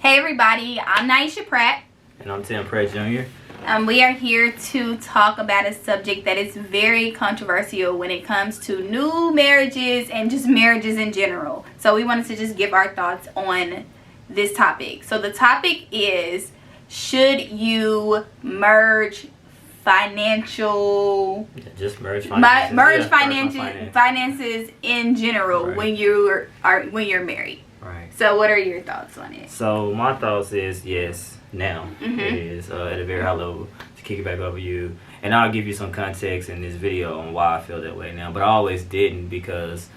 Hey everybody, I'm Naisha Pratt. And I'm Tim Pratt Jr. We are here to talk about a subject that is very controversial when it comes to new marriages and just marriages in general. So we wanted to just give our thoughts on this topic. So the topic is, should you merge financial... just merge finances. Finances in general, right, when you're married. Right. So what are your thoughts on it? So my thoughts is yes, now it is at a very high level. To kick it back over you, and I'll give you some context in this video on why I feel that way now. But I always didn't, because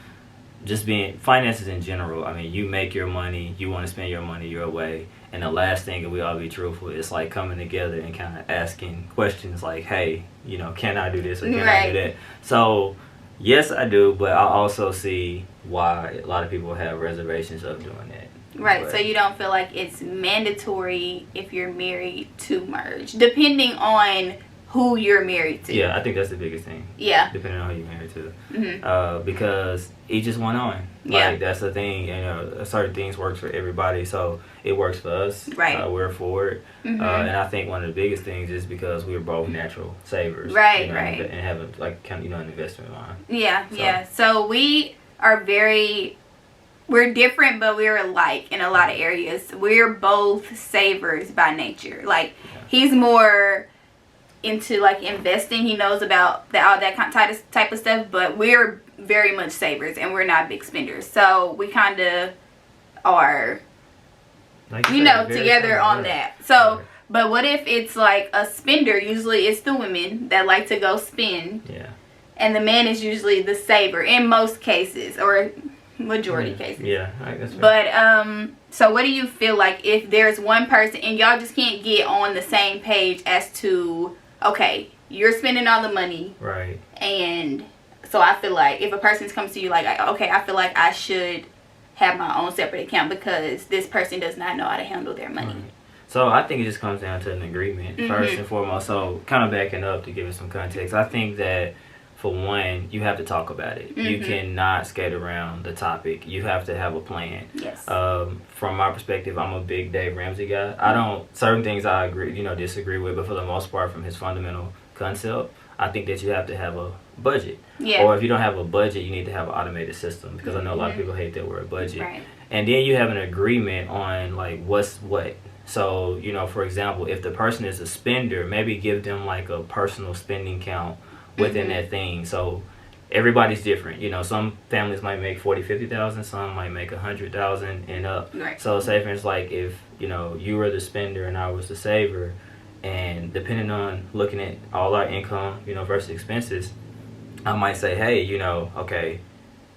just being finances in general. I mean, you make your money, you want to spend your money your way, and the last thing, and we all be truthful, it's like coming together and kind of asking questions like, hey, you know, can I do this or can I do that? So yes, I do, but I also see why a lot of people have reservations of doing that. Right, But so you don't feel like it's mandatory if you're married to merge, depending on who you're married to. yeah, I think that's the biggest thing. Yeah. Depending on who you're married to. Because each is one on. Yeah. Like, that's the thing. You know, certain things works for everybody, so it works for us. Right. We're for it. And I think one of the biggest things is because we're both natural savers. Right, you know, right. And have a, like, kind of, you know, an investment line. Yeah, So- yeah. So we are we're different, but we're alike in a lot of areas. We're both savers by nature. Like, he's more into like investing. He knows about all that type of stuff, but we're very much savers and we're not big spenders. So we kind of are, Like you said, know, very together similar, on right. that. So, Right. but what if it's like a spender? Usually it's the women that like to go spend, Yeah. and the man is usually the saver in most cases, or majority cases. Yeah, I guess. But so what do you feel like if there's one person and y'all just can't get on the same page as to, okay, you're spending all the money, Right. and so I feel like if a person comes to you like, okay, I feel like I should have my own separate account because this person does not know how to handle their money. Right. So I think it just comes down to an agreement first and foremost. So kind of backing up to give it some context, I think that for one, you have to talk about it. You cannot skate around the topic. You have to have a plan. Yes. From my perspective, I'm a big Dave Ramsey guy. I don't, certain things I agree, disagree with, but for the most part, from his fundamental concept, I think that you have to have a budget. Yeah. Or if you don't have a budget, you need to have an automated system, because I know a lot of people hate that word budget. Right. And then you have an agreement on like what's what. So, for example, if the person is a spender, maybe give them like a personal spending count within that thing. So everybody's different. Some families might make 40, 50,000, some might make 100,000 and up. Right. So say for instance, like if you were the spender and I was the saver, and depending on looking at all our income, versus expenses, I might say, hey, okay,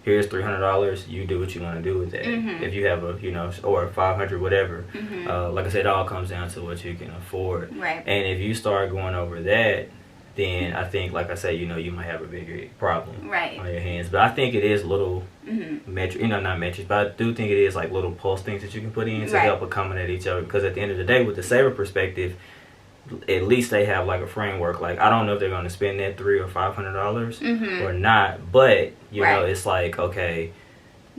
here's $300. You do what you want to do with that. If you have or 500, whatever. Like I said, it all comes down to what you can afford. Right. And if you start going over that, then I think, like I said, you might have a bigger problem Right. on your hands. But I think it is little metric, not metrics, but I do think it is like little pulse things that you can put in to help accommodate each other. Because at the end of the day, with the saver perspective, at least they have like a framework. Like, I don't know if they're going to spend that $300 or $500 or not, but it's like, okay,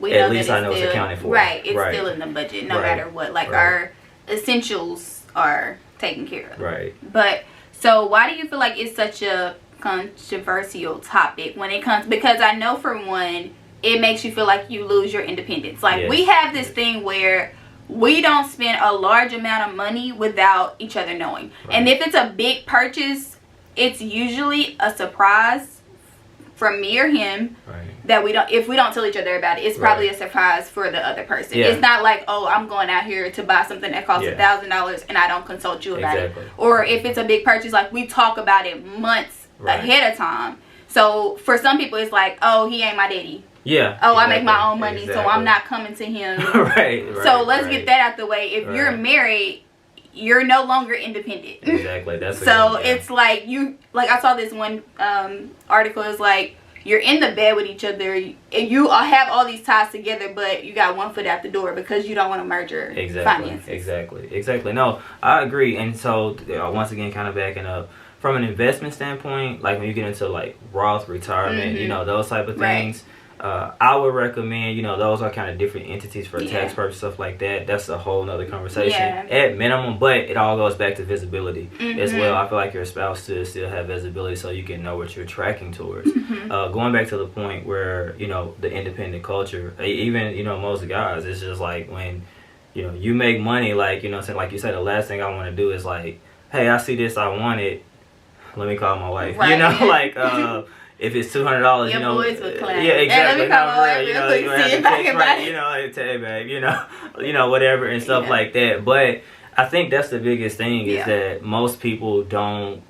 at least I know it's accounted for. Right, it's still in the budget, no matter what. Like, our essentials are taken care of. Right. But so why do you feel like it's such a controversial topic when it comes? Because I know, for one, it makes you feel like you lose your independence. Like, we have this thing where we don't spend a large amount of money without each other knowing. And if it's a big purchase, it's usually a surprise from me or him that if we don't tell each other about it, it's probably a surprise for the other person. It's not like, oh, I'm going out here to buy something that costs $1,000 and I don't consult you about it. Or if it's a big purchase, like, we talk about it months ahead of time. So for some people, it's like, oh, he ain't my daddy. Yeah. Oh, I make my own money, so I'm not coming to him. So let's get that out the way. If you're married, you're no longer independent. Exactly. That's so it's like I saw this one article. It's like, you're in the bed with each other and you all have all these ties together, but you got one foot out the door because you don't want to merge your finances. Exactly. No, I agree. And so once again, kind of backing up, from an investment standpoint, like when you get into like Roth retirement, those type of things, I would recommend, you know, those are kind of different entities for tax purposes, stuff like that. That's a whole nother conversation at minimum, but it all goes back to visibility as well. I feel like your spouse should still have visibility so you can know what you're tracking towards. Going back to the point where, you know, the independent culture, even, you know, most guys, it's just like when, you know, you make money, like, you know, like you said, the last thing I want to do is like, hey, I see this, I want it, let me call my wife. Right. You know, like, if it's $200, you know, boys would clap. Yeah, exactly. Hey, let me call my wife you know, real quick, see if I can buy it. You know, hey, babe, you know, whatever and stuff like that. But I think that's the biggest thing is that most people don't,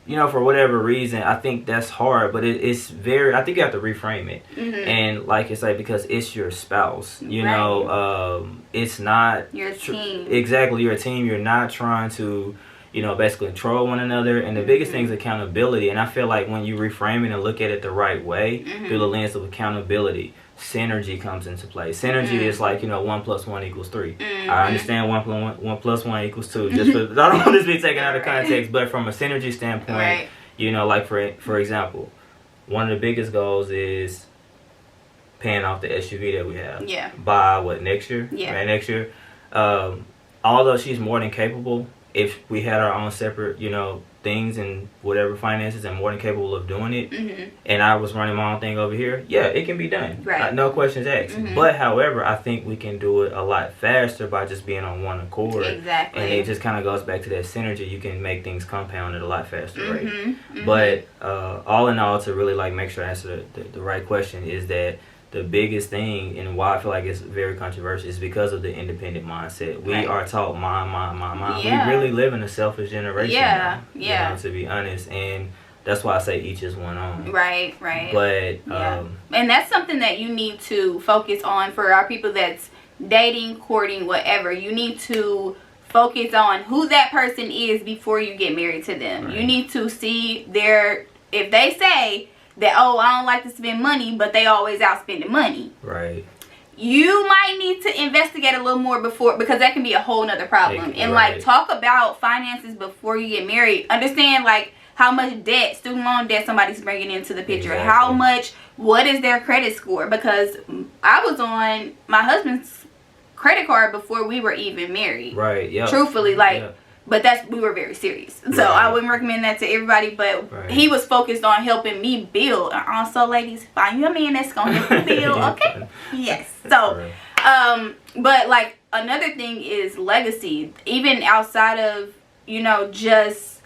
you know, for whatever reason, I think that's hard, but it's very, I think you have to reframe it. And like it's like, because it's your spouse, you know, it's not your team. Exactly, you're a team. You're not trying to, you know, basically control one another. And the biggest thing is accountability. And I feel like when you reframe it and look at it the right way, through the lens of accountability, synergy comes into play. Synergy is like, you know, 1 + 1 = 3. I understand 1 + 1 = 2. Just for, I don't want this to be taken out of context, but from a synergy standpoint, you know, like for example, one of the biggest goals is paying off the SUV that we have. By what, next year? Right, next year. Although she's more than capable, if we had our own separate, you know, things and whatever finances, and more than capable of doing it, and I was running my own thing over here, it can be done. No questions asked. But however, I think we can do it a lot faster by just being on one accord. Exactly. And it just kind of goes back to that synergy. You can make things compound at a lot faster rate. But all in all, to really like make sure I answer the right question, is that the biggest thing and why I feel like it's very controversial is because of the independent mindset. We are taught mine. We really live in a selfish generation now, you know, to be honest. And that's why I say each is one own. Right. But and that's something that you need to focus on for our people that's dating, courting, whatever. You need to focus on who that person is before you get married to them. You need to see if they say that, oh, I don't like to spend money, but they always out spending money. You might need to investigate a little more before, because that can be a whole nother problem. And like, talk about finances before you get married. Understand like how much debt, student loan debt, somebody's bringing into the picture. How much, what is their credit score? Because I was on my husband's credit card before we were even married. Truthfully, like. But we were very serious. So I wouldn't recommend that to everybody. But he was focused on helping me build. And also, ladies, find you a man that's going to help you build. Okay? Yes. So, but like another thing is legacy. Even outside of, you know, just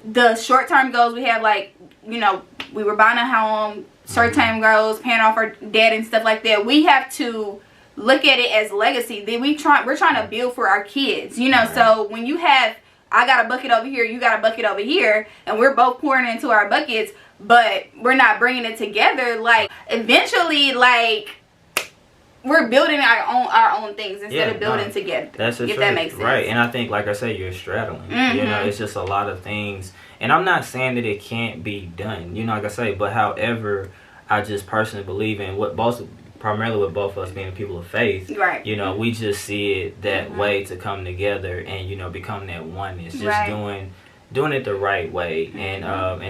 the short-term goals we have, like, you know, we were buying a home, short-term goals, paying off our debt and stuff like that. We have to look at it as legacy. Then we're trying to build for our kids, you know. So when you have, I got a bucket over here, you got a bucket over here, and we're both pouring into our buckets, but we're not bringing it together, like eventually, like, we're building our own things instead of building together. That's the truth. That makes sense. Right. And I think, like I say, you're straddling. You know, it's just a lot of things, and I'm not saying that it can't be done, you know, like I say, but however, I just personally believe in primarily with both of us being people of faith, you know, we just see it that way, to come together and, you know, become that oneness, just doing it the right way. And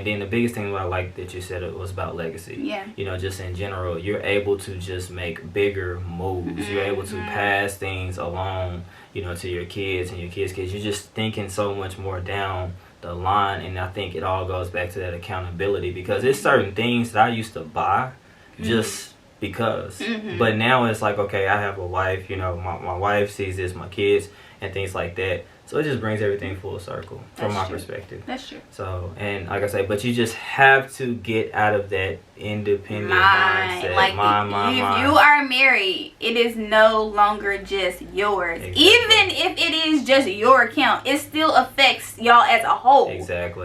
then the biggest thing that I like that you said, it was about legacy. You know, just in general, you're able to just make bigger moves. You're able to pass things along, you know, to your kids and your kids' kids. You're just thinking so much more down the line, and I think it all goes back to that accountability, because it's certain things that I used to buy just because, but now it's like, okay, I have a wife, you know, my wife sees this, my kids and things like that, so it just brings everything full circle from my perspective. That's true. So, and like I say, but you just have to get out of that independent mindset. Like, if you are married, it is no longer just yours. Even if it is just your account, it still affects y'all as a whole.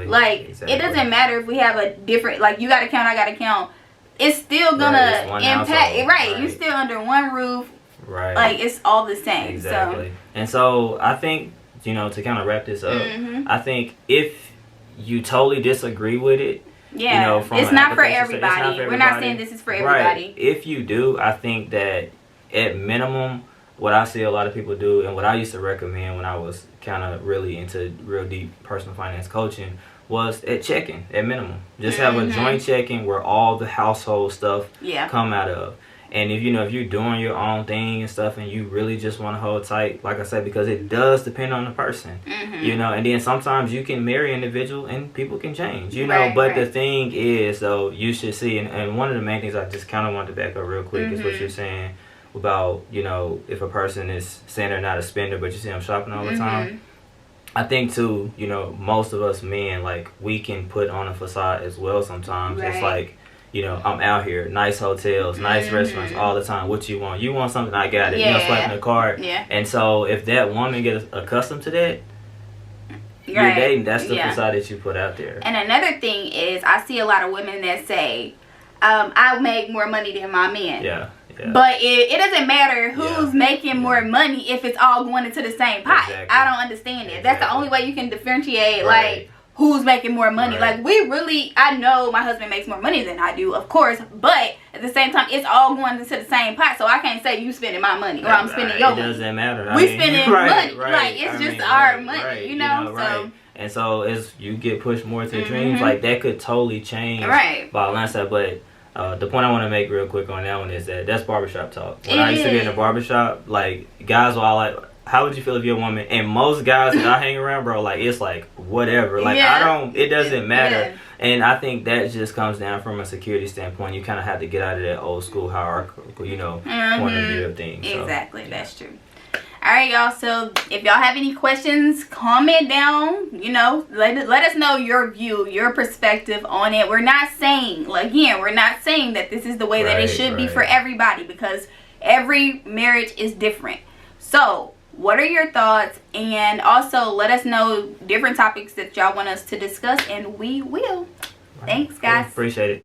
Like, it doesn't matter if we have a different, like, you got account, I got account, it's still gonna impact it. You still under one roof, like, it's all the same. So. And so I think, you know, to kind of wrap this up, I think if you totally disagree with it, you know, from it's not for everybody. We're not saying this is for everybody. If you do, I think that at minimum, what I see a lot of people do, and what I used to recommend when I was kind of really into real deep personal finance coaching, was at checking at minimum. Just have a joint checking where all the household stuff come out of. And if you're doing your own thing and stuff, and you really just want to hold tight, like I said, because it does depend on the person, and then sometimes you can marry an individual and people can change, but the thing is, though, you should see, and one of the main things I just kind of wanted to back up real quick is what you're saying about, if a person is saying they're not a spender, but you see them shopping all the time. I think too, most of us men, like, we can put on a facade as well sometimes. It's like, I'm out here, nice hotels, nice restaurants all the time. What you want? You want something, I got it. Swiping the card. And so if that woman gets accustomed to that, you're dating. That's the facade that you put out there. And another thing is, I see a lot of women that say, I make more money than my man. Yeah. But it doesn't matter who's making more money if it's all going into the same pot. I don't understand it. That's the only way you can differentiate, like, who's making more money. Like, I know my husband makes more money than I do, of course, but at the same time, it's all going into the same pot, so I can't say you spending my money or I'm spending your money. It doesn't matter. We spending money. Like, it's just our money, so. And so as you get pushed more to dreams, like, that could totally change balance that. But the point I want to make real quick on that one is that's barbershop talk. When I used to be in a barbershop, like, guys were all like, how would you feel if you're a woman? And most guys that I hang around, bro, like, it's like, whatever. Like, it doesn't matter. And I think that just comes down from a security standpoint. You kind of have to get out of that old school hierarchical, point of view of things. Exactly, that's true. All right, y'all. So if y'all have any questions, comment down. Let us know your view, your perspective on it. We're not saying that this is the way that it should be for everybody, because every marriage is different. So what are your thoughts? And also let us know different topics that y'all want us to discuss, and we will. Thanks, guys. Appreciate it.